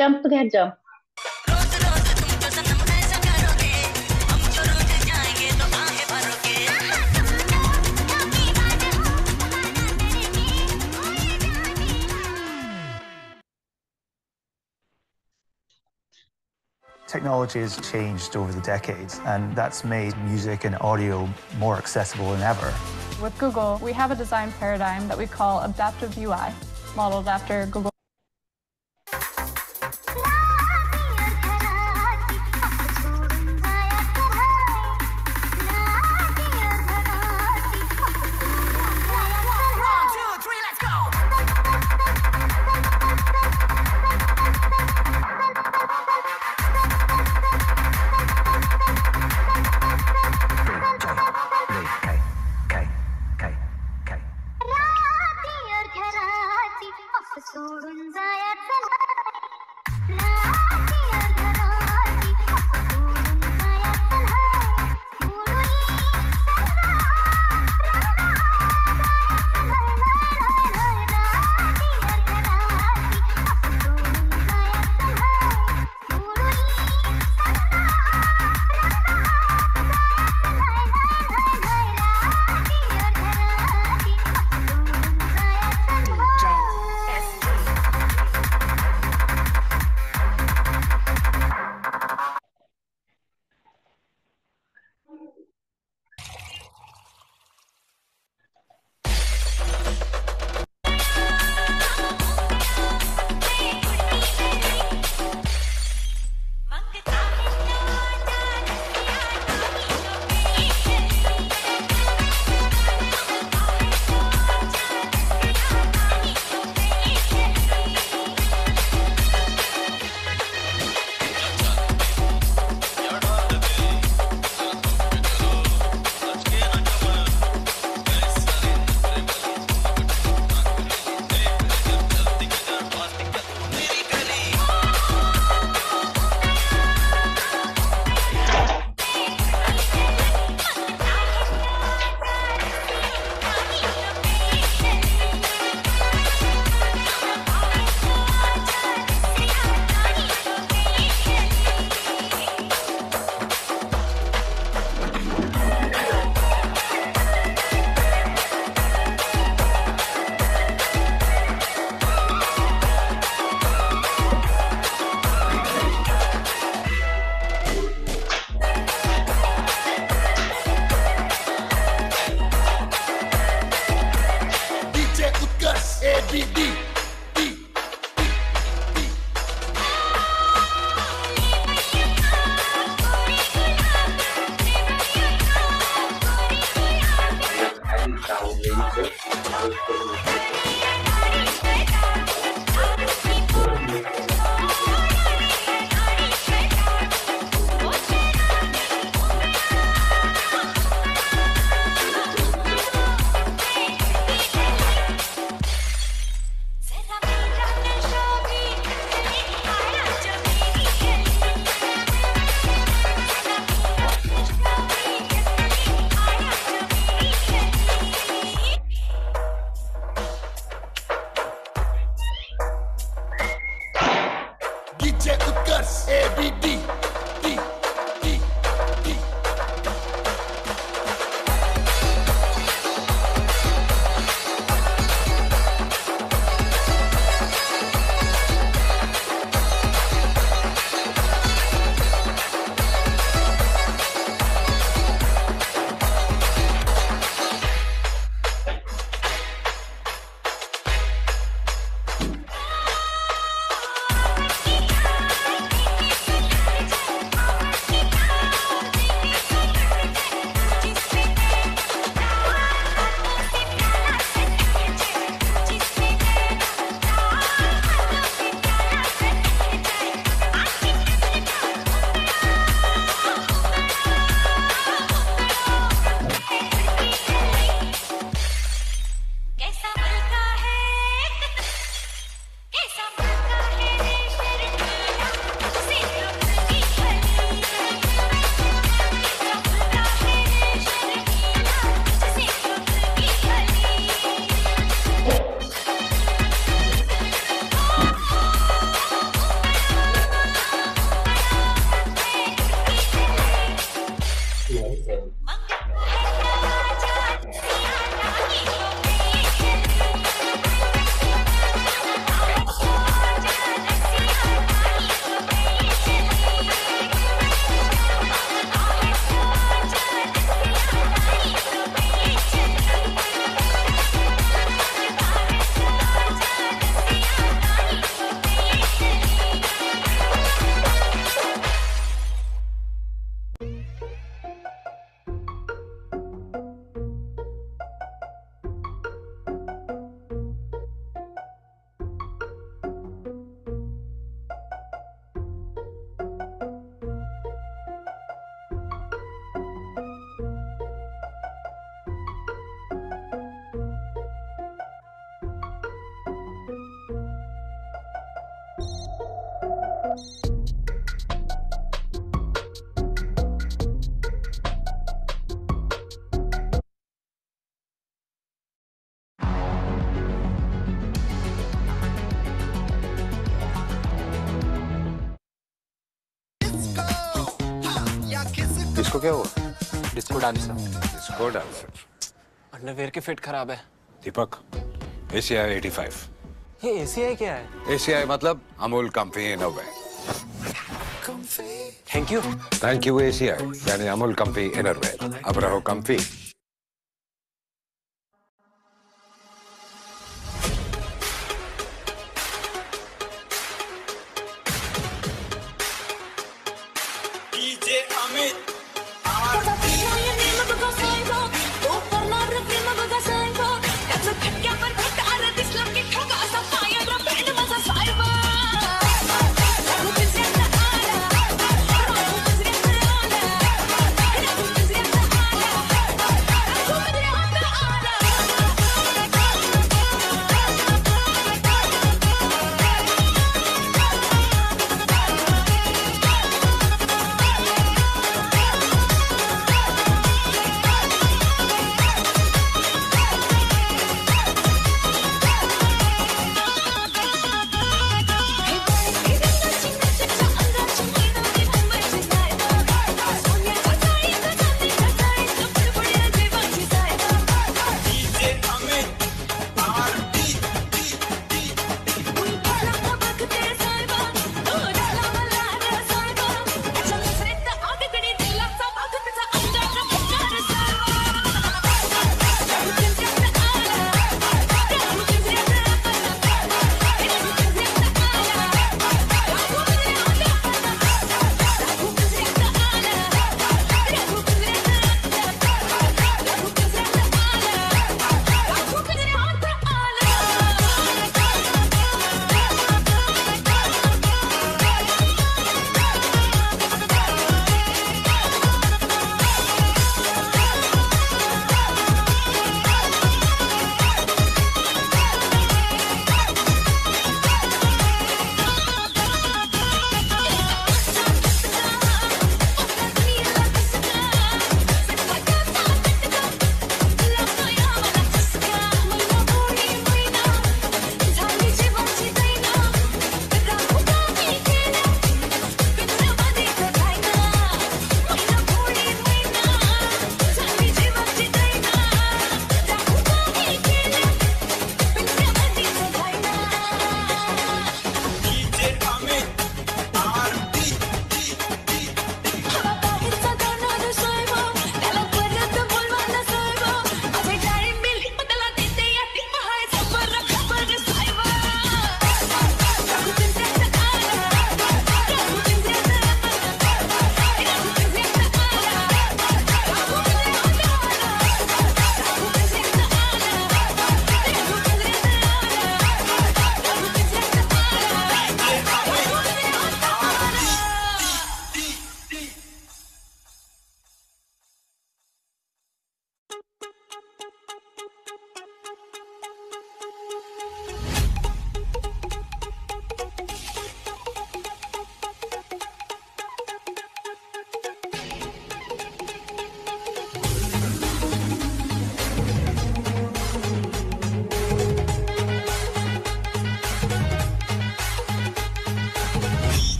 jump get jump. Technology has changed over the decades, and that's made music and audio more accessible than ever. With Google, we have a design paradigm that we call adaptive UI, modeled after Google. सोडून जायचं राती अर्धरात्री सोडून जायचं नाही मुळी इसको क्या हुआ? Disco dancer. Disco dancer. Underwear की फिट खराब है। दीपक, ACI 85। ये ACI क्या है? ACI मतलब Amul comfy innerwear. Thank you. Thank you ACI यानी अमूल कंफी इनरवेयर। अब रहो कंफी।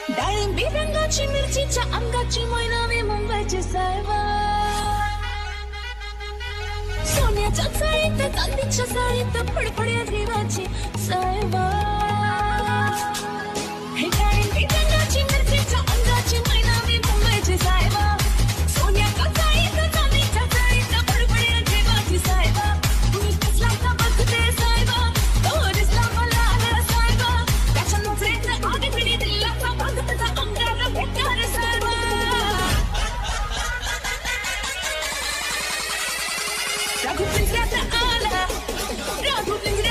डाळिंबी रंगाची मिरचीच्या अंगाची मैनावी मुंबईची सायबा सोन्याच्या चाळीत चांदीच्या साडीत फडफड्या जीवाची सायबा हे डाळिंबी रंगाची मिरचीच्या अंगाची मैनावी मुंबईची सायबा सोन्याच्या चाळीत चांदीच्या साडीत फडफड्या जीवाची सायबा मी कसला का बघते सायबा तो दिसला मला आला सायबा त्याच्या नजरेत आग पिढी दिलाचा भगतचा अंगाला भेटणार सायबा राघू पिंजऱ्यात आला राघू पिंजऱ्यात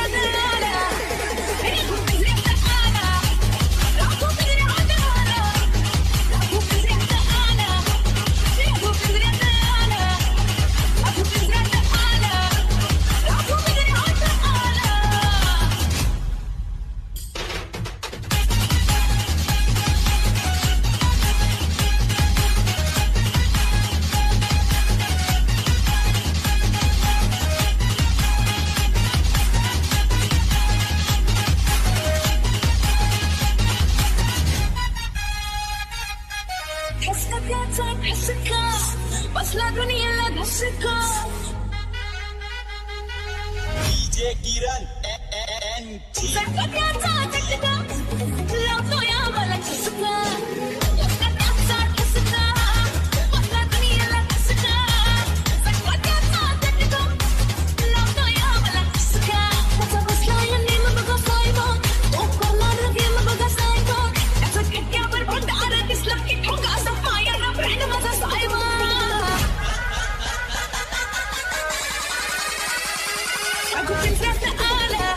झटक्याचा झटका लावतो या मला ठसका झटक्याचा ठसका बघा दुनियाला ठसका झटक्याचा झटका लावतो या मला ठसका त्याचा बसला या नेम बघा सायबा ओ कोलार गेम बघा सायबा त्याचा किट्यावर भंडार दिसला की ठोका असा फायर फ्रेंड माझा सायबा अगो पिंजऱ्यात आला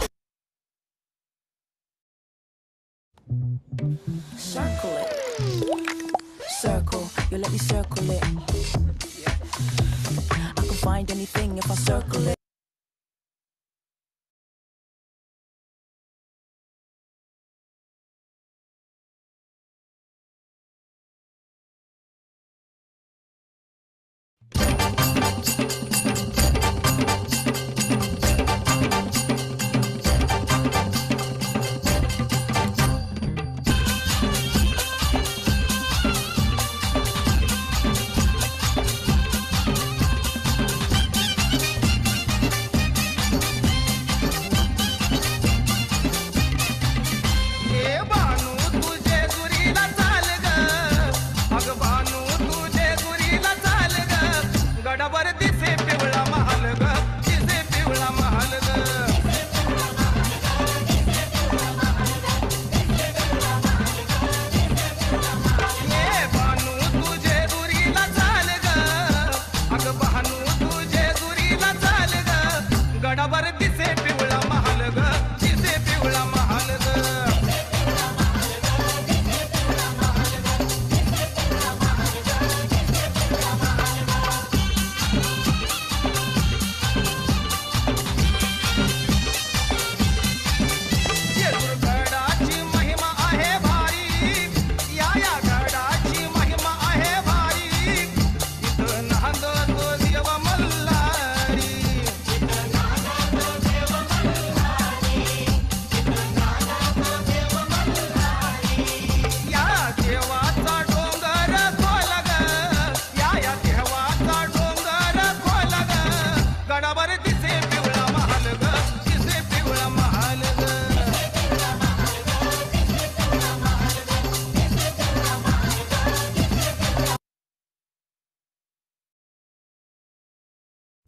Circle it. Circle, you let me circle it. I can find anything if I circle it.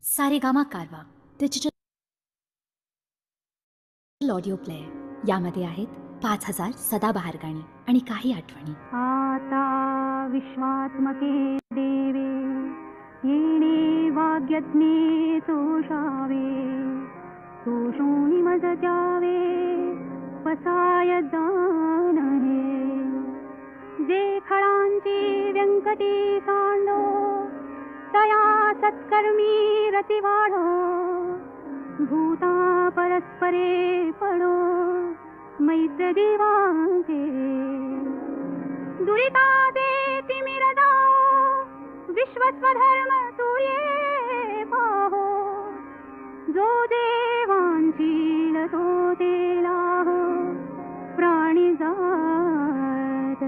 Saregama कारवा डिजिटल ऑडिओ प्लेअर यामध्ये आहेत 5000 सदाबहार गाणी आणि काही आठवणी. आता विश्वात्मके देवे येणे वाग्यज्ञे तोषावे तोषोणी मज द्यावे पसाय जाण हे जे खळांची व्यंकटी सांडो तया सत्कर्मी रती वाढो भूता परस्परे पडो मैत्र जीवांचे दुरिता दे तिमिर जाओ विश्वस्वधर्म तू ये पाहो जो देवांशील तो तेलाह प्राणी जात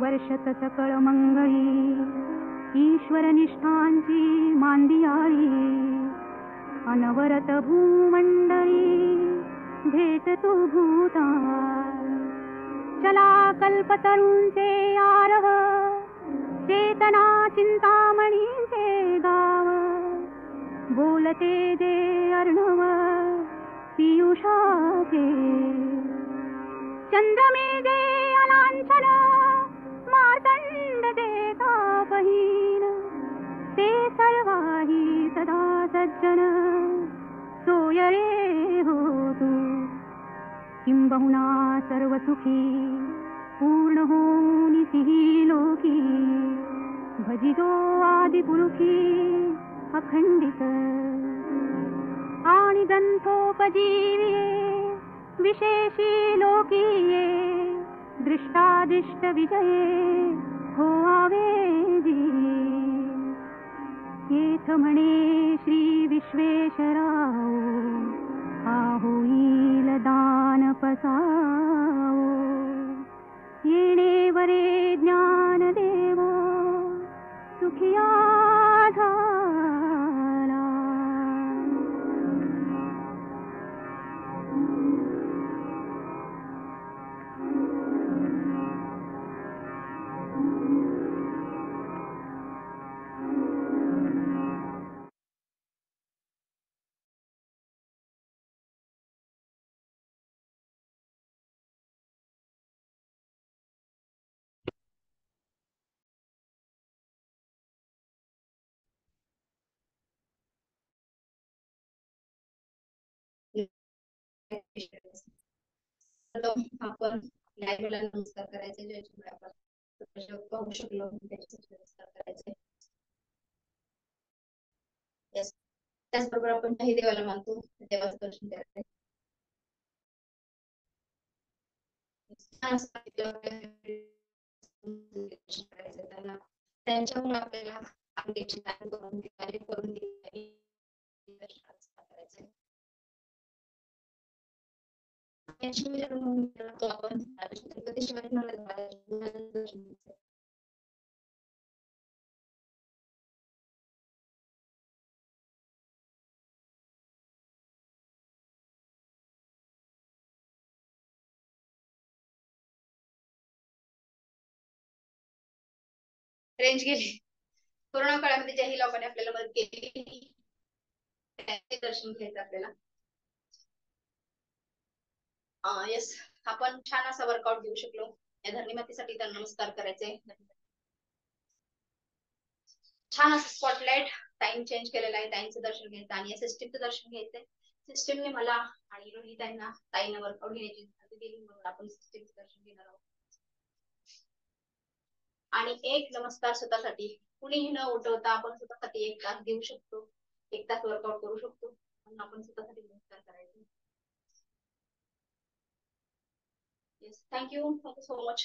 वर्षत सकळ मंगळी ईश्वर निष्ठांची मांदियाळी अनवरत भूमंडळी भेट तू भूता चला कल्पतरूंचे आरह चेतना चिंतामणींचे गाव बोलते जे अर्णव पियुषाचे चंद्रमे जे अलांछन मार्तंड देता बहीण ते सर्वाही सदा सज्जन सोय रे हो तू किंबहुना सर्व सुखी पूर्ण होनिसिही लोकी भजितो आदिपुरुषी अखंडित आणि ग्रंथोपजीविये विशेषी लोकीये दृष्टादिष्ट विजये हो आवेजी येथ म्हणे श्री विश्वेश्वराव हा होईल दान पसावो येणे वरे ज्ञान देवो सुखिया झाला आपण लाईव्हला नमस्कार करायचे ज्याच्यामुळे आपण पाहू शकलो नमस्कार करायचे. Yes. त्याचबरोबर आपण काही देवाला मानतो देवाचं दर्शन करायचं. त्यांना त्यांच्यामुळे आपल्याला अंगेची दान करून कार्य करून आपण छत्रपती शिवाजी महाराज रेंज गेली. कोरोना काळामध्ये ज्याही लोकांनी आपल्याला मदत केली त्यांचे दर्शन घ्यायचं आपल्याला. येस, आपण छान असा वर्कआउट घेऊ शकलो. या धरणीमातेसाठी तर नमस्कार करायचे. छान असं स्पॉटलाइट टाइम चेंज केलेला आहे. ताईंचं दर्शन घ्यायचं आणि या सिस्टीमचं दर्शन घ्यायचंय. सिस्टीमने मला आणि रोहित त्यांना ताईंना वर्कआउट घेण्याची संधी दिली म्हणून आपण सिस्टीमचं दर्शन घेणार आहोत. आणि एक नमस्कार स्वतःसाठी कुणीही न उठवता आपण स्वतःसाठी 1 तास देऊ शकतो. 1 तास वर्कआउट करू शकतो म्हणून आपण स्वतःसाठी नमस्कार करायचे. Yes, thank you so much.